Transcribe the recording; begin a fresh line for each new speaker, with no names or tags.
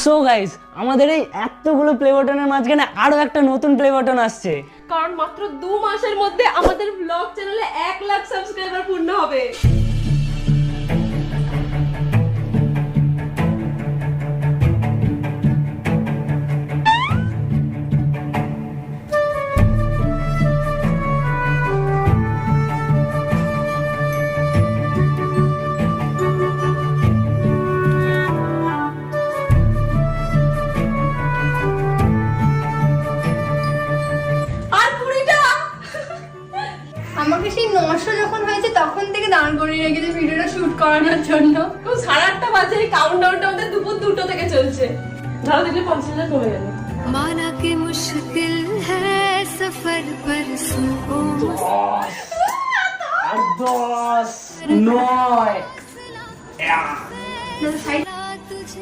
So guys, আমাদের এই এতগুলো প্লে বাটনের মাঝখানে আরো একটা নতুন প্লে বাটন আসছে,
কারণ মাত্র 2 মাসের মধ্যে আমাদের ব্লগ চ্যানেলে 1 লাখ সাবস্ক্রাইবার পূর্ণ হবে।
আমাকে সেই 900 যখন হয়েছে তখন থেকে দাঁড় করিয়ে রেখেছে ভিডিওটা শুট করানোর জন্য।
8:30 বাজে কাউন্টডাউনটা আমাদের দুপুর 2টো থেকে চলছে। ধরো দেখলে 50,000 কমে গেল।
माना कि मुश्किल है सफर पर सुनो
10, 9
तुझे